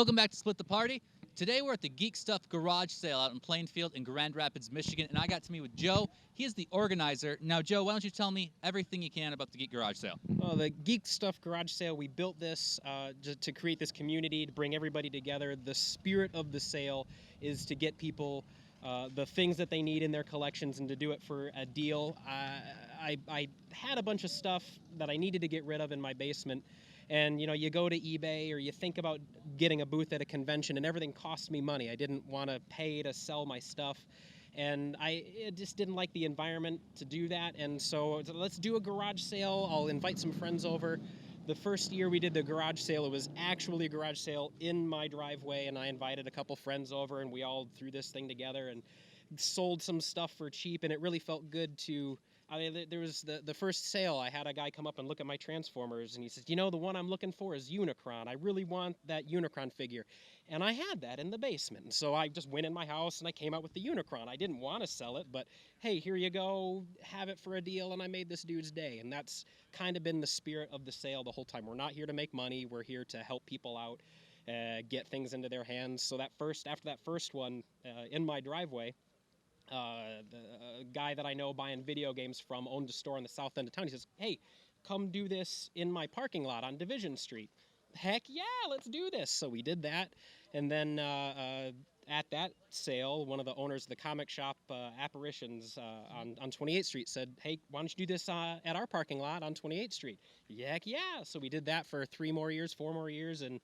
Welcome back to Split the Party. Today we're at the Geek Stuff Garage Sale out in Plainfield in Grand Rapids, Michigan, and I got to meet with Joe. He is the organizer. Now, Joe, why don't you tell me everything you can about the Geek Garage Sale? Well, the Geek Stuff Garage Sale, we built this to create this community, to bring everybody together. The spirit of the sale is to get people the things that they need in their collections and to do it for a deal. I had a bunch of stuff that I needed to get rid of in my basement. And, you know, you go to eBay or you think about getting a booth at a convention and everything cost me money. I didn't want to pay to sell my stuff. And I just didn't like the environment to do that. And so let's do a garage sale. I'll invite some friends over. The first year we did the garage sale, it was actually a garage sale in my driveway. And I invited a couple friends over and we all threw this thing together and sold some stuff for cheap. And it really felt good to... there was the first sale, I had a guy come up and look at my Transformers, and he says, you know, the one I'm looking for is Unicron. I really want that Unicron figure. And I had that in the basement. And so I just went in my house and I came out with the Unicron. I didn't want to sell it, but hey, here you go, have it for a deal, and I made this dude's day. And that's kind of been the spirit of the sale the whole time. We're not here to make money. We're here to help people out, get things into their hands. So after that first one in my driveway, the guy that I know buying video games from owned a store on the south end of town. He says, hey, come do this in my parking lot on Division Street. Heck yeah, let's do this. So we did that. And then at that sale, one of the owners of the comic shop, Apparitions, on 28th Street said, hey, why don't you do this at our parking lot on 28th Street? Heck yeah. So we did that for 4 more years, and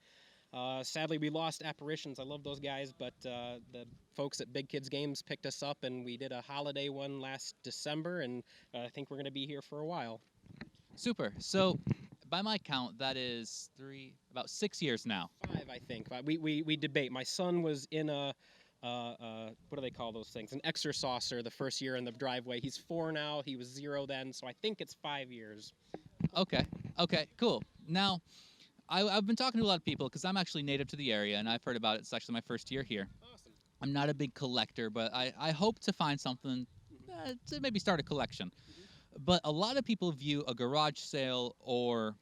sadly, we lost Apparitions. I love those guys, but the folks at Big Kids Games picked us up, and we did a holiday one last December, and I think we're going to be here for a while. Super. So, by my count, that is about 6 years now. 5, I think. We debate. My son was in a, what do they call those things? An exercaucer the first year in the driveway. He's 4 now. He was 0 then, so I think it's 5 years. Okay, cool. Now, I've been talking to a lot of people because I'm actually native to the area, and I've heard about it. It's actually my first year here. Awesome. I'm not a big collector, but I hope to find something to maybe start a collection. Mm-hmm. But a lot of people view a garage sale or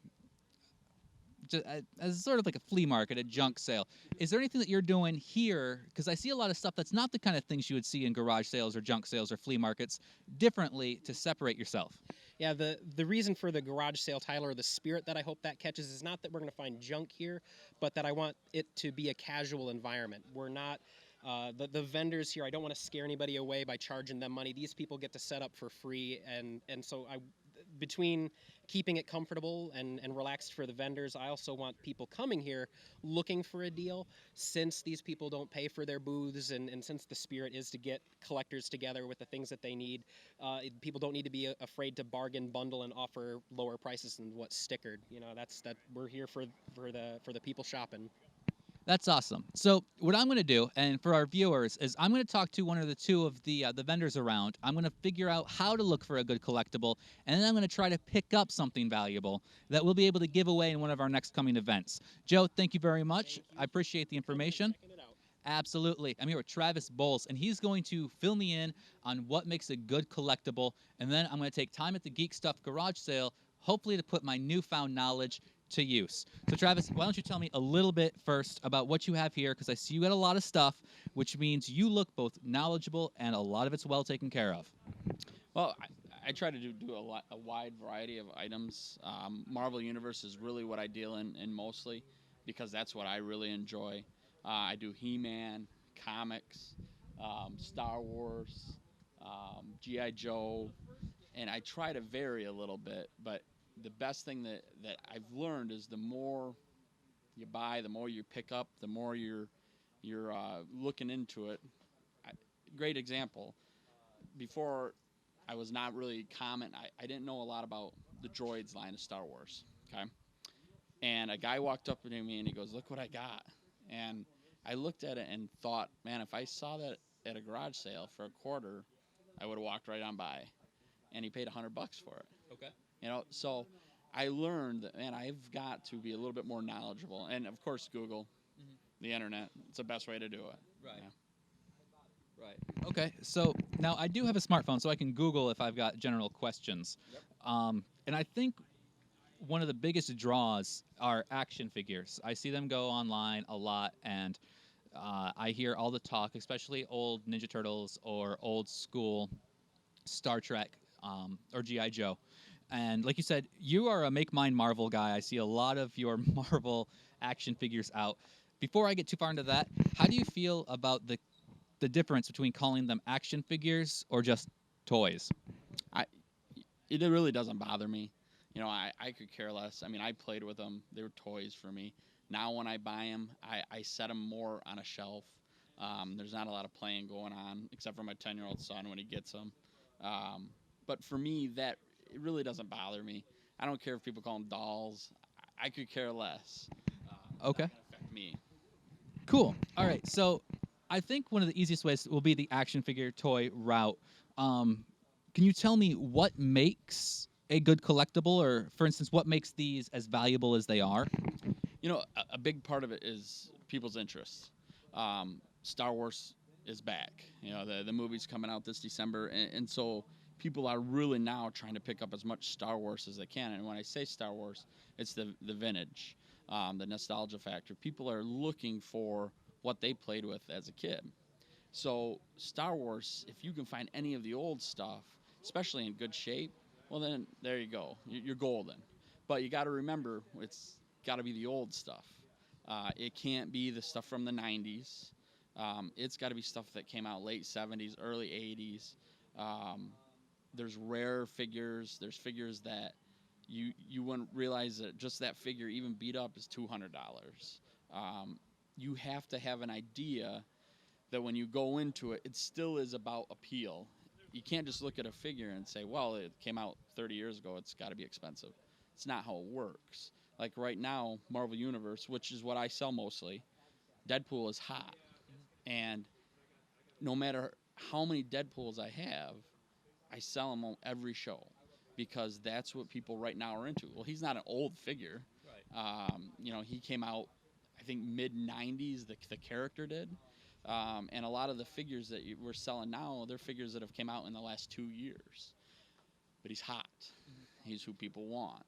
just as sort of like a flea market, a junk sale. Is there anything that you're doing here? Because I see a lot of stuff that's not the kind of things you would see in garage sales or junk sales or flea markets differently to separate yourself. Yeah, the reason for the garage sale title, or the spirit that I hope that catches, is not that we're going to find junk here, but that I want it to be a casual environment. We're not, the vendors here, I don't want to scare anybody away by charging them money. These people get to set up for free, and so between keeping it comfortable and relaxed for the vendors, I also want people coming here looking for a deal. Since these people don't pay for their booths, and since the spirit is to get collectors together with the things that they need, people don't need to be afraid to bargain, bundle, and offer lower prices than what's stickered. You know, that we're here for the people shopping. That's awesome. So what I'm going to do, and for our viewers, is I'm going to talk to one or two of the vendors around. I'm going to figure out how to look for a good collectible, and then I'm going to try to pick up something valuable that we'll be able to give away in one of our next coming events. Joe, thank you very much. I appreciate the information. Absolutely. I'm here with Travis Bowles, and he's going to fill me in on what makes a good collectible, and then I'm going to take time at the Geek Stuff Garage Sale, hopefully to put my newfound knowledge to use. So Travis, why don't you tell me a little bit first about what you have here, because I see you got a lot of stuff, which means you look both knowledgeable and a lot of it's well taken care of. Well, I try to do a wide variety of items. Marvel Universe is really what I deal in mostly, because that's what I really enjoy. I do He-Man, comics, Star Wars, G.I. Joe, and I try to vary a little bit, but the best thing that I've learned is the more you buy, the more you pick up, the more you're looking into it. Great example. Before, I was not really I didn't know a lot about the droids line of Star Wars, okay? And a guy walked up to me and he goes, look what I got. And I looked at it and thought, man, if I saw that at a garage sale for $25, I would have walked right on by. And he paid $100 for it. Okay. You know, so I learned that, man, I've got to be a little bit more knowledgeable. And, of course, Google, the internet, it's the best way to do it. Right. Yeah. Right. Okay, so now I do have a smartphone, so I can Google if I've got general questions. Yep. And I think one of the biggest draws are action figures. I see them go online a lot, and I hear all the talk, especially old Ninja Turtles or old school Star Trek or GI Joe. And like you said, you are a Make Mine Marvel guy. I see a lot of your Marvel action figures out. Before I get too far into that, how do you feel about the difference between calling them action figures or just toys? I it really doesn't bother me. I could care less. I mean, I played with them. They were toys for me. Now when I buy them, I set them more on a shelf. There's not a lot of playing going on, except for my 10-year-old son when he gets them. Um, but for me, that it really doesn't bother me. I don't care if people call them dolls. I could care less. It's Okay. not gonna affect me. Cool. All right. So I think one of the easiest ways will be the action figure toy route. Um, can you tell me what makes a good collectible, or for instance, what makes these as valuable as they are? A big part of it is people's interests. Star Wars is back. The movie's coming out this December, and so people are really now trying to pick up as much Star Wars as they can. And when I say Star Wars, it's the vintage, the nostalgia factor. People are looking for what they played with as a kid. So Star Wars, if you can find any of the old stuff, especially in good shape, well then there you go. You're golden. But you got to remember, it's got to be the old stuff. It can't be the stuff from the 90s. It's got to be stuff that came out late 70s, early 80s. Um, there's rare figures. There's figures that you wouldn't realize that just that figure, even beat up, is $200. You have to have an idea that when you go into it, it still is about appeal. You can't just look at a figure and say, well, it came out 30 years ago, it's got to be expensive. It's not how it works. Like right now, Marvel Universe, which is what I sell mostly, Deadpool is hot. And no matter how many Deadpools I have, I sell them on every show because that's what people right now are into. Well, he's not an old figure. Right. He came out, I think, mid 90s, the character did. And a lot of the figures that we're selling now, they're figures that have came out in the last 2 years. But he's hot. He's who people want.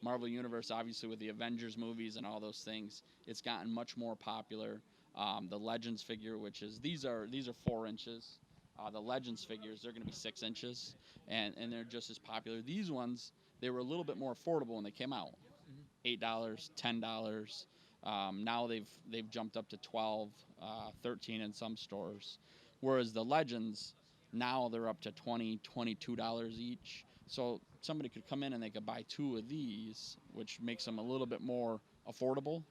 Marvel Universe, obviously, with the Avengers movies and all those things, it's gotten much more popular. The Legends figure, which is these are 4 inches. The Legends figures, they're going to be 6 inches, and they're just as popular. These ones, they were a little bit more affordable when they came out. $8, $10. Now they've jumped up to 12, 13 in some stores. Whereas the Legends, now they're up to $20, $22 each. So somebody could come in and they could buy 2 of these, which makes them a little bit more affordable.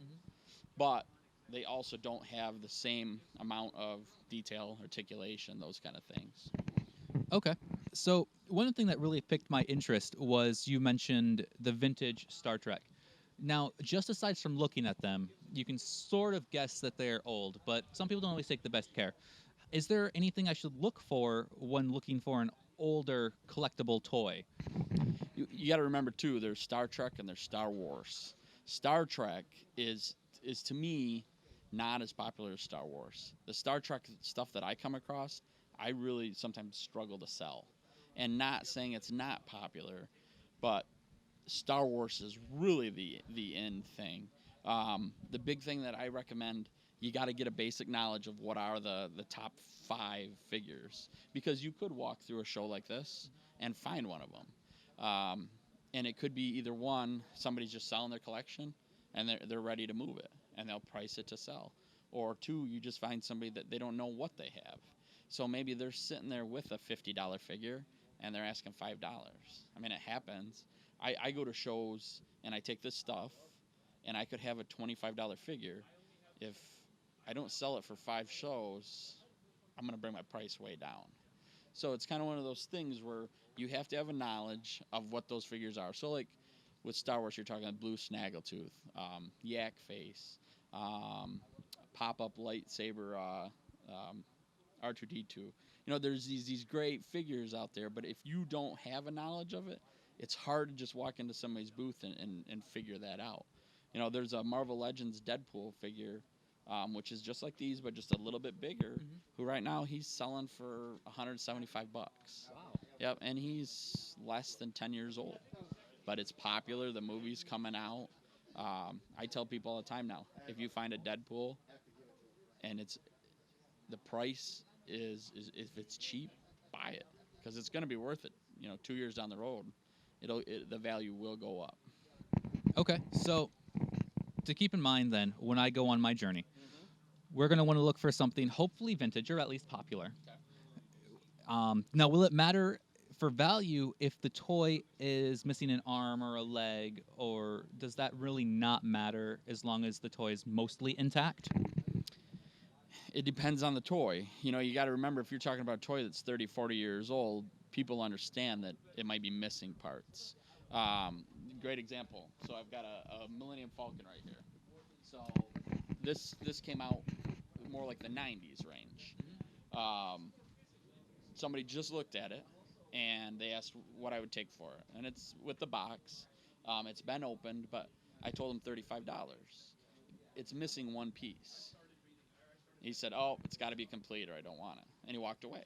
But they also don't have the same amount of detail, articulation, those kind of things. Okay. So one thing that really piqued my interest was you mentioned the vintage Star Trek. Now, just aside from looking at them, you can sort of guess that they're old, but some people don't always take the best care. Is there anything I should look for when looking for an older collectible toy? You got to remember too, there's Star Trek and there's Star Wars. Star Trek is to me not as popular as Star Wars. The Star Trek stuff that I come across, I really sometimes struggle to sell. And not saying it's not popular, but Star Wars is really the end thing. The big thing that I recommend, you got to get a basic knowledge of what are the top 5 figures, because you could walk through a show like this and find one of them, and it could be either one, somebody's just selling their collection and they're ready to move it and they'll price it to sell, or 2, you just find somebody that they don't know what they have, so maybe they're sitting there with a $50 figure and they're asking $5. I mean, it happens. I go to shows and I take this stuff and I could have a $25 figure. If I don't sell it for 5 shows, I'm going to bring my price way down. So it's kind of one of those things where you have to have a knowledge of what those figures are. So like with Star Wars, you're talking blue snaggletooth, yak face, pop-up lightsaber, R2D2. There's these great figures out there, but if you don't have a knowledge of it, it's hard to just walk into somebody's booth and figure that out. There's a Marvel Legends Deadpool figure, which is just like these, but just a little bit bigger, who right now he's selling for $175. Wow. Yep, and he's less than 10 years old. but it's popular. The movie's coming out. I tell people all the time now, if you find a Deadpool and the price is if it's cheap, buy it, because it's going to be worth it. 2 years down the road, the value will go up. Okay, so to keep in mind then, when I go on my journey, we're going to want to look for something hopefully vintage or at least popular. Now, will it matter for value if the toy is missing an arm or a leg, or does that really not matter as long as the toy is mostly intact? It depends on the toy. You got to remember, if you're talking about a toy that's 30, 40 years old, people understand that it might be missing parts. Great example. So I've got a Millennium Falcon right here. So this came out more like the 90s range. Somebody just looked at it, and they asked what I would take for it. And it's with the box. It's been opened, but I told them $35. It's missing one piece. He said, "Oh, it's got to be complete or I don't want it." And he walked away.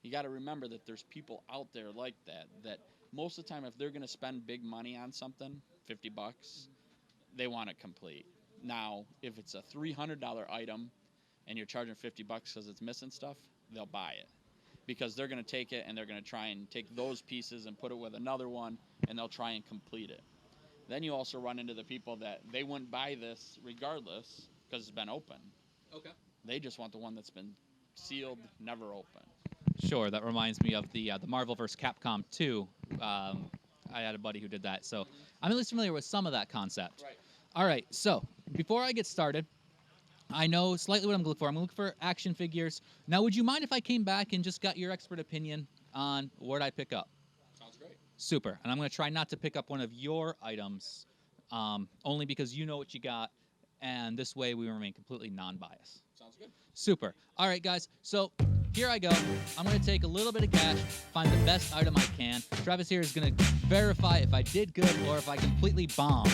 You got to remember that there's people out there like that most of the time, if they're going to spend big money on something, $50, they want it complete. Now, if it's a $300 item and you're charging $50 because it's missing stuff, they'll buy it, because they're going to take it and they're going to try and take those pieces and put it with another one, and they'll try and complete it. Then you also run into the people that they wouldn't buy this regardless because it's been open. Okay. They just want the one that's been sealed, never opened. Sure, that reminds me of the Marvel vs. Capcom 2. I had a buddy who did that, so I'm at least familiar with some of that concept. Right. All right, so before I get started, I know slightly what I'm looking for. I'm looking for action figures. Now, would you mind if I came back and just got your expert opinion on what I pick up? Sounds great. Super. And I'm going to try not to pick up one of your items, only because you know what you got, and this way we remain completely non-biased. Sounds good. Super. All right, guys. So here I go. I'm going to take a little bit of cash, find the best item I can. Travis here is going to verify if I did good or if I completely bombed,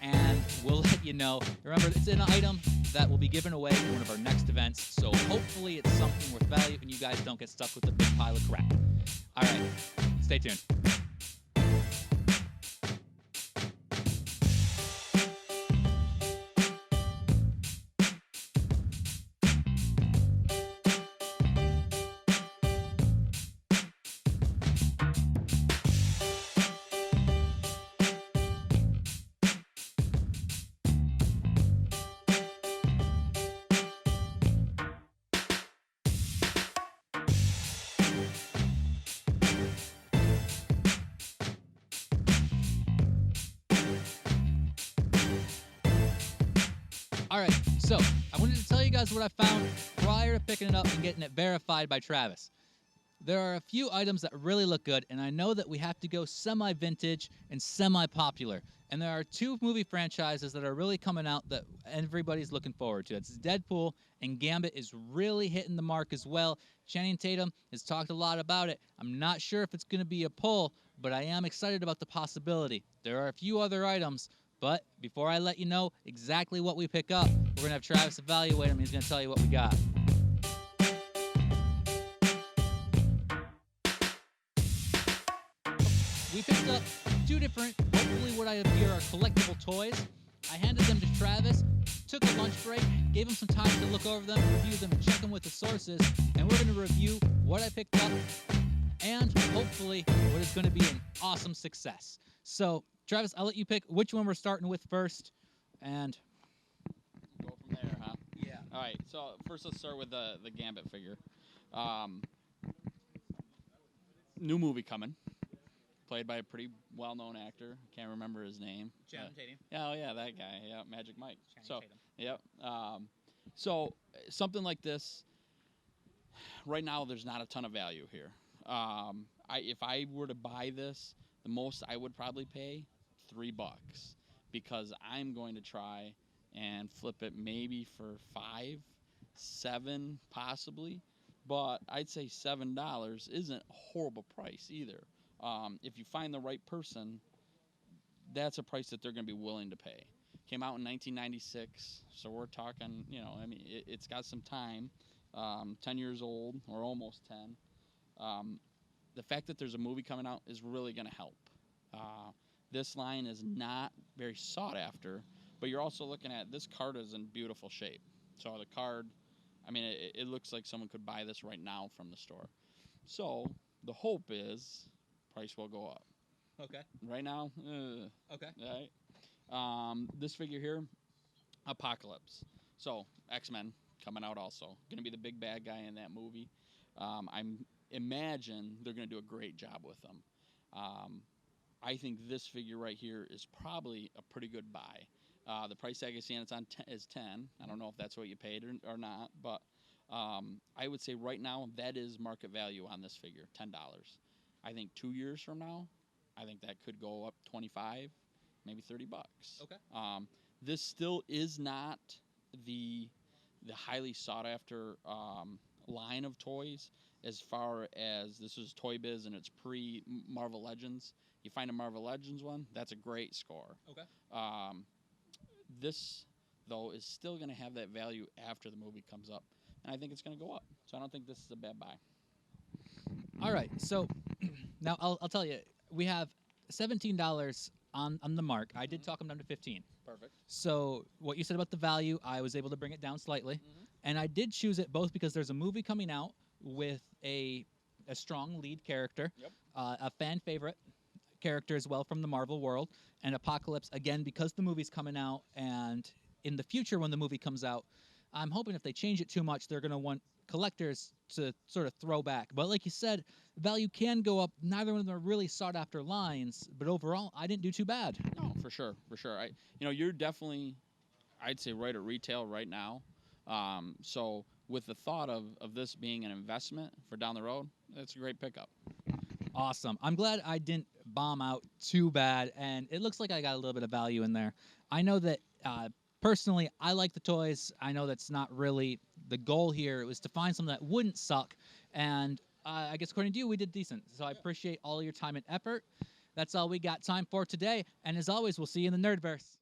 and we'll let you know. Remember, it's an item that will be given away at one of our next events, so hopefully it's something worth value and you guys don't get stuck with a big pile of crap. All right. Stay tuned. All right, so I wanted to tell you guys what I found prior to picking it up and getting it verified by Travis. There are a few items that really look good, and I know that we have to go semi-vintage and semi-popular. And there are two movie franchises that are really coming out that everybody's looking forward to. It's Deadpool, and Gambit is really hitting the mark as well. Channing Tatum has talked a lot about it. I'm not sure if it's going to be a pull, but I am excited about the possibility. There are a few other items, but before I let you know exactly what we pick up, we're going to have Travis evaluate them. He's going to tell you what we got. We picked up two different, hopefully what I have here are collectible toys. I handed them to Travis, took a lunch break, gave him some time to look over them, review them, and check them with the sources, and we're going to review what I picked up and hopefully what is going to be an awesome success. So, Travis, I'll let you pick which one we're starting with first, and Go from there, huh? yeah. All right. So first, let's start with the Gambit figure. New movie coming, played by a pretty well-known actor. Can't remember his name. Channing Tatum. Oh yeah, that guy. Yeah, Magic Mike. Channing Tatum. Yep. So something like this. Right now, there's not a ton of value here. If I were to buy this, the most I would probably pay $3, because I'm going to try and flip it maybe for 5, 7 possibly, but I'd say $7 isn't a horrible price either. If you find the right person, that's a price that they're going to be willing to pay. Came out in 1996, so we're talking, it's got some time. 10 years old, or almost 10. The fact that there's a movie coming out is really going to help. This line is not very sought after, but you're also looking at this card is in beautiful shape. So the card, I mean, it looks like someone could buy this right now from the store. So the hope is price will go up. Okay. Right now, Okay. right. This figure here, Apocalypse. So X-Men coming out also. Going to be the big bad guy in that movie. I'm imagine they're going to do a great job with them. I think this figure right here is probably a pretty good buy. The price tag I see on it's on is 10. I don't know if that's what you paid or not, but I would say right now that is market value on this figure, $10. I think 2 years from now, I think that could go up 25, maybe $30. Okay. This still is not the highly sought after line of toys as far as this is Toy Biz and it's pre Marvel Legends. You find a Marvel Legends one, that's a great score. Okay. This though is still going to have that value after the movie comes up, and I think it's going to go up. So I don't think this is a bad buy. All right. So now I'll tell you, we have $17 on the mark. I did talk them down to 15. Perfect. So what you said about the value, I was able to bring it down slightly, and I did choose it both because there's a movie coming out with a strong lead character, Yep. A fan favorite character as well from the Marvel world, and Apocalypse again because the movie's coming out, and in the future when the movie comes out, I'm hoping if they change it too much, they're going to want collectors to sort of throw back. But like you said, value can go up. Neither one of them are really sought after lines, but overall, I didn't do too bad. No, for sure. You're definitely, I'd say, right at retail right now. So with the thought of this being an investment for down the road, that's a great pickup. Awesome. I'm glad I didn't bomb out too bad, and it looks like I got a little bit of value in there. I know that personally, I like the toys. I know that's not really the goal here. It was to find something that wouldn't suck, and I guess according to you, we did decent. So I appreciate all your time and effort. That's all we got time for today, and as always, we'll see you in the nerdverse.